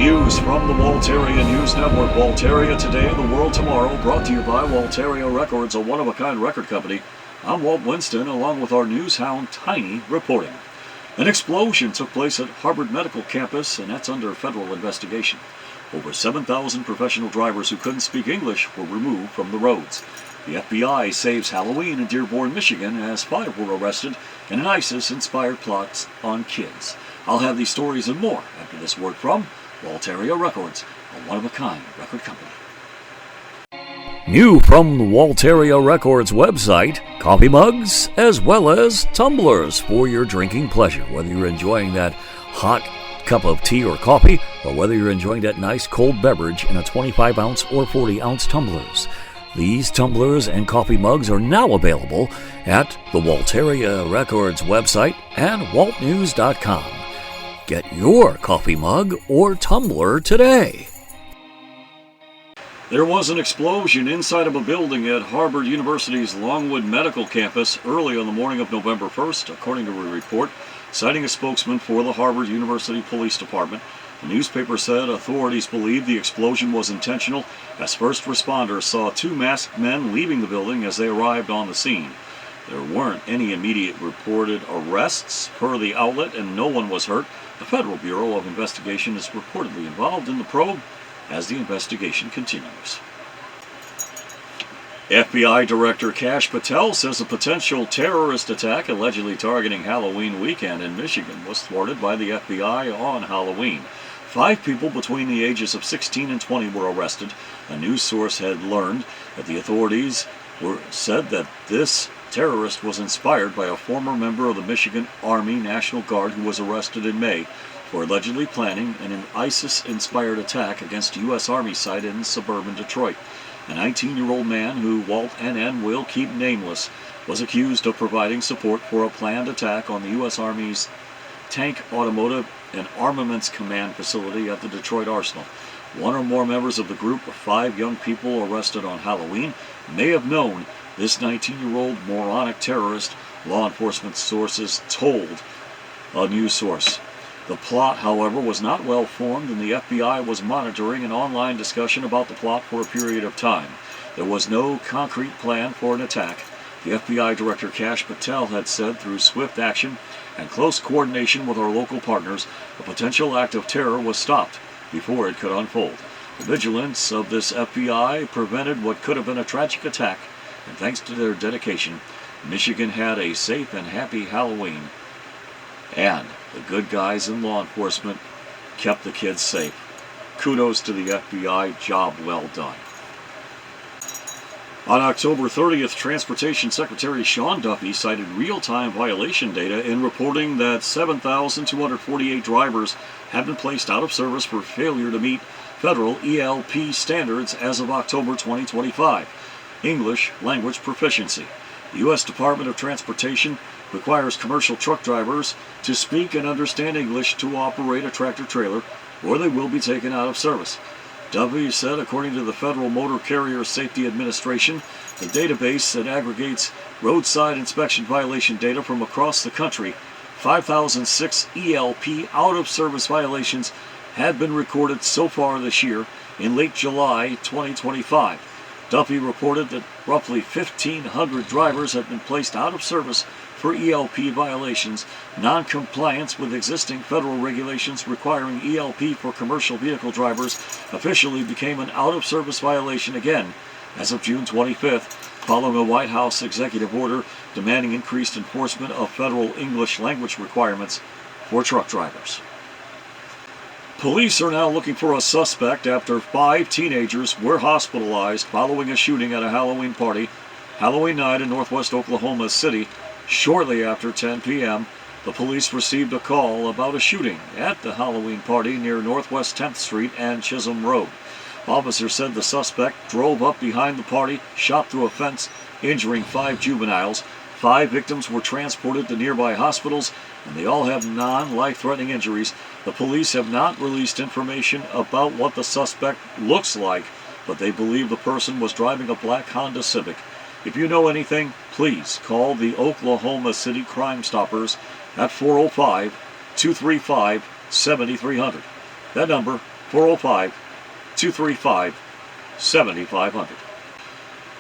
News from the Walteria News Network Walteria Today, the World Tomorrow, brought to you by Walteria Records, a one-of-a-kind record company. I'm Walt Winston, along with our news hound Tiny, reporting. An explosion took place at Harvard Medical Campus, and that's under federal investigation. Over 7,000 professional drivers who couldn't speak English were removed from the roads. The FBI saves Halloween in Dearborn, Michigan, as 5 were arrested in an ISIS-inspired plot on kids. I'll have these stories and more after this word from Walteria Records, a one-of-a-kind record company. New from the Walteria Records website, coffee mugs as well as tumblers for your drinking pleasure. Whether you're enjoying that hot cup of tea or coffee, or whether you're enjoying that nice cold beverage in a 25-ounce or 40-ounce tumblers. These tumblers and coffee mugs are now available at the Walteria Records website and waltnews.com. Get your coffee mug or tumbler today. There was an explosion inside of a building at Harvard University's Longwood Medical Campus early on the morning of November 1st, according to a report citing a spokesman for the Harvard University Police Department. The newspaper said authorities believe the explosion was intentional, as first responders saw 2 masked men leaving the building as they arrived on the scene. There weren't any immediate reported arrests per the outlet, and no one was hurt. The Federal Bureau of Investigation is reportedly involved in the probe as the investigation continues. FBI Director Kash Patel says a potential terrorist attack allegedly targeting Halloween weekend in Michigan was thwarted by the FBI on Halloween. 5 people between the ages of 16 and 20 were arrested. A news source had learned that the authorities said that this terrorist was inspired by a former member of the Michigan Army National Guard who was arrested in May for allegedly planning an ISIS-inspired attack against a U.S. Army site in suburban Detroit. A 19-year-old man, who Walt NN will keep nameless, was accused of providing support for a planned attack on the U.S. Army's Tank, Automotive, and Armaments Command facility at the Detroit Arsenal. 1 or more members of the group of 5 young people arrested on Halloween may have known this 19-year-old moronic terrorist, law enforcement sources told a news source. The plot, however, was not well formed, and the FBI was monitoring an online discussion about the plot for a period of time. There was no concrete plan for an attack. The FBI Director Kash Patel had said through swift action and close coordination with our local partners, a potential act of terror was stopped before it could unfold. The vigilance of this FBI prevented what could have been a tragic attack, and thanks to their dedication, Michigan had a safe and happy Halloween. And the good guys in law enforcement kept the kids safe. Kudos to the FBI, job well done. On October 30th, Transportation Secretary Sean Duffy cited real-time violation data in reporting that 7,248 drivers have been placed out of service for failure to meet federal ELP standards as of October 2025. English language proficiency. The U.S. Department of Transportation requires commercial truck drivers to speak and understand English to operate a tractor-trailer, or they will be taken out of service. Duffy said, according to the Federal Motor Carrier Safety Administration, the database that aggregates roadside inspection violation data from across the country, 5,006 ELP out-of-service violations had been recorded so far this year in late July 2025. Duffy reported that roughly 1,500 drivers had been placed out of service for ELP violations. Non-compliance with existing federal regulations requiring ELP for commercial vehicle drivers officially became an out-of-service violation again as of June 25th, following a White House executive order demanding increased enforcement of federal English language requirements for truck drivers. Police are now looking for a suspect after 5 teenagers were hospitalized following a shooting at a Halloween party Halloween night in northwest Oklahoma City. Shortly after 10 p.m., the police received a call about a shooting at the Halloween party near Northwest 10th Street and Chisholm Road. Officers said the suspect drove up behind the party, shot through a fence, injuring 5 juveniles. 5 victims were transported to nearby hospitals, and they all have non-life-threatening injuries. The police have not released information about what the suspect looks like, but they believe the person was driving a black Honda Civic. If you know anything, please call the Oklahoma City Crime Stoppers at 405-235-7300. That number 405-235-7500.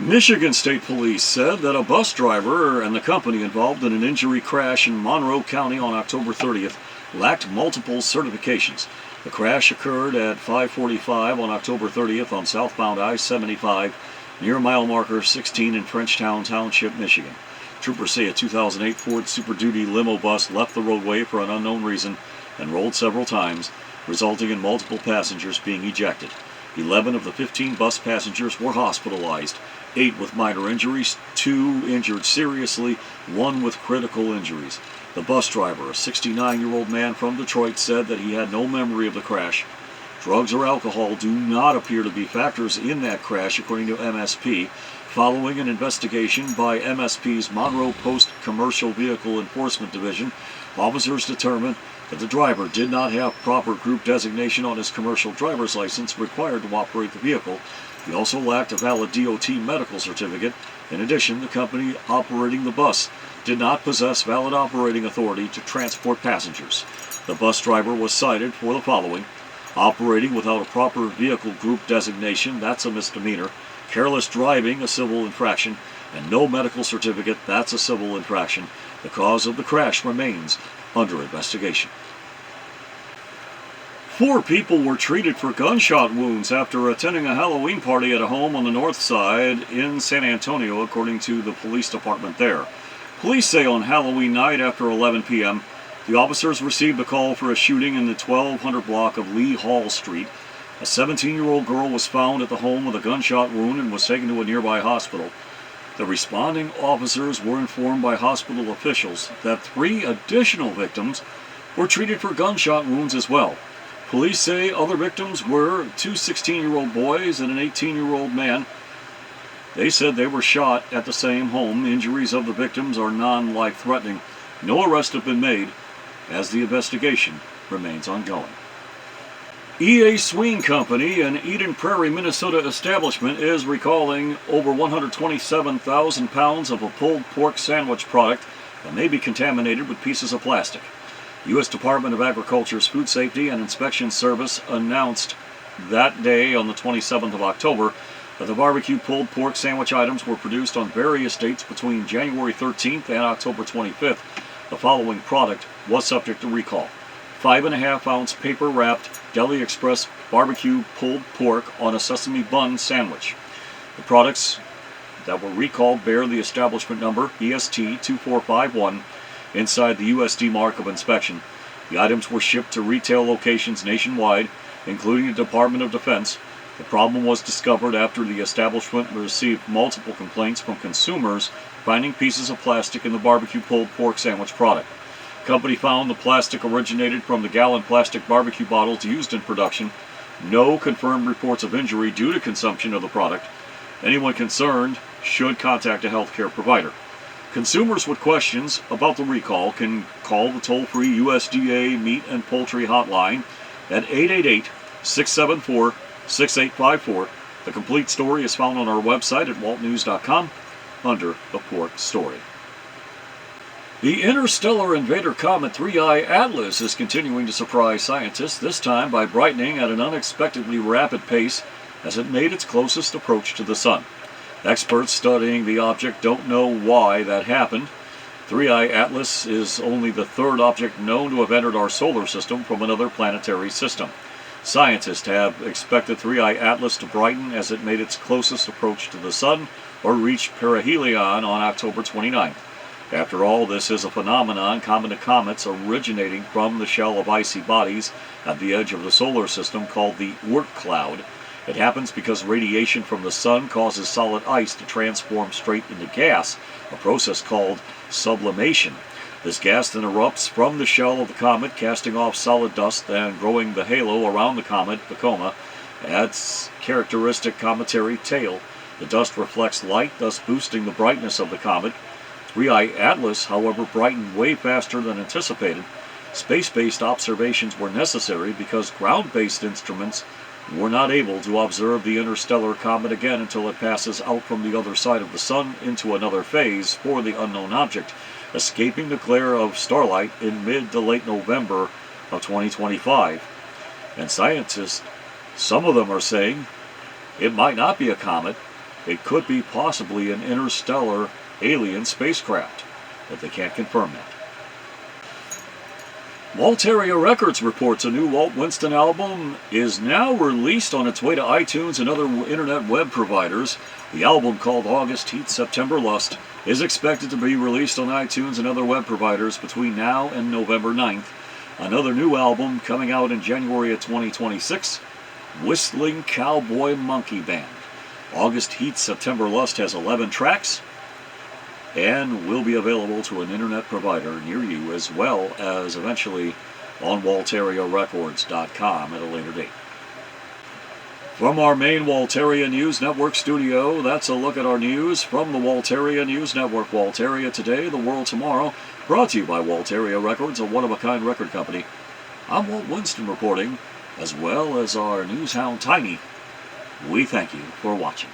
Michigan State Police said that a bus driver and the company involved in an injury crash in Monroe County on October 30th lacked multiple certifications. The crash occurred at 5:45 on October 30th on southbound I-75 near mile marker 16 in Frenchtown Township, Michigan. Troopers say a 2008 Ford Super Duty limo bus left the roadway for an unknown reason and rolled several times, resulting in multiple passengers being ejected. 11 of the 15 bus passengers were hospitalized, 8 with minor injuries, 2 injured seriously, 1 with critical injuries. The bus driver, a 69-year-old man from Detroit, said that he had no memory of the crash. Drugs or alcohol do not appear to be factors in that crash, according to MSP. Following an investigation by MSP's Monroe Post Commercial Vehicle Enforcement Division, officers determined that the driver did not have proper group designation on his commercial driver's license required to operate the vehicle. He also lacked a valid DOT medical certificate. In addition, the company operating the bus did not possess valid operating authority to transport passengers. The bus driver was cited for the following: operating without a proper vehicle group designation, that's a misdemeanor; careless driving, a civil infraction; and no medical certificate, that's a civil infraction. The cause of the crash remains under investigation. 4 people were treated for gunshot wounds after attending a Halloween party at a home on the north side in San Antonio, according to the police department there. Police say on Halloween night after 11 p.m., the officers received a call for a shooting in the 1200 block of Lee Hall Street. A 17-year-old girl was found at the home with a gunshot wound and was taken to a nearby hospital. The responding officers were informed by hospital officials that 3 additional victims were treated for gunshot wounds as well. Police say other victims were 2 16-year-old boys and an 18-year-old man. They said they were shot at the same home. Injuries of the victims are non-life-threatening. No arrests have been made, as the investigation remains ongoing. EA Swing Company, an Eden Prairie, Minnesota establishment, is recalling over 127,000 pounds of a pulled pork sandwich product that may be contaminated with pieces of plastic. U.S. Department of Agriculture's Food Safety and Inspection Service announced that day, on the 27th of October, that the barbecue pulled pork sandwich items were produced on various dates between January 13th and October 25th. The following product was subject to recall: 5.5-ounce paper-wrapped Deli Express barbecue pulled pork on a sesame bun sandwich. The products that were recalled bear the establishment number EST2451 inside the USD mark of inspection. The items were shipped to retail locations nationwide, including the Department of Defense. The problem was discovered after the establishment received multiple complaints from consumers finding pieces of plastic in the barbecue pulled pork sandwich product. The company found the plastic originated from the gallon plastic barbecue bottles used in production. No confirmed reports of injury due to consumption of the product. Anyone concerned should contact a healthcare provider. Consumers with questions about the recall can call the toll-free USDA Meat and Poultry Hotline at 888-674-6854. The complete story is found on our website at waltnews.com under the Pork Story. The interstellar invader comet 3I Atlas is continuing to surprise scientists, this time by brightening at an unexpectedly rapid pace as it made its closest approach to the Sun. Experts studying the object don't know why that happened. 3I Atlas is only the 3rd object known to have entered our solar system from another planetary system. Scientists have expected 3I Atlas to brighten as it made its closest approach to the Sun, or reached perihelion on October 29th. After all, this is a phenomenon common to comets originating from the shell of icy bodies at the edge of the solar system called the Oort cloud. It happens because radiation from the Sun causes solid ice to transform straight into gas, a process called sublimation. This gas then erupts from the shell of the comet, casting off solid dust and growing the halo around the comet, the coma, its characteristic cometary tail. The dust reflects light, thus boosting the brightness of the comet. 3I Atlas, however, brightened way faster than anticipated. Space-based observations were necessary because ground-based instruments were not able to observe the interstellar comet again until it passes out from the other side of the Sun into another phase for the unknown object, escaping the glare of starlight in mid to late November of 2025. And scientists, some of them are saying it might not be a comet, it could be possibly an interstellar alien spacecraft, but they can't confirm that. Walteria Records reports a new Walt Winston album is now released on its way to iTunes and other internet web providers. The album, called August Heat, September Lust, is expected to be released on iTunes and other web providers between now and November 9th. Another new album coming out in January of 2026, Whistling Cowboy Monkey Band. August Heat, September Lust has 11 tracks and will be available to an internet provider near you, as well as eventually on WalteriaRecords.com at a later date. From our main Walteria News Network studio, that's a look at our news from the Walteria News Network. Walteria Today, the World Tomorrow, brought to you by Walteria Records, a one-of-a-kind record company. I'm Walt Winston reporting, as well as our news hound Tiny. We thank you for watching.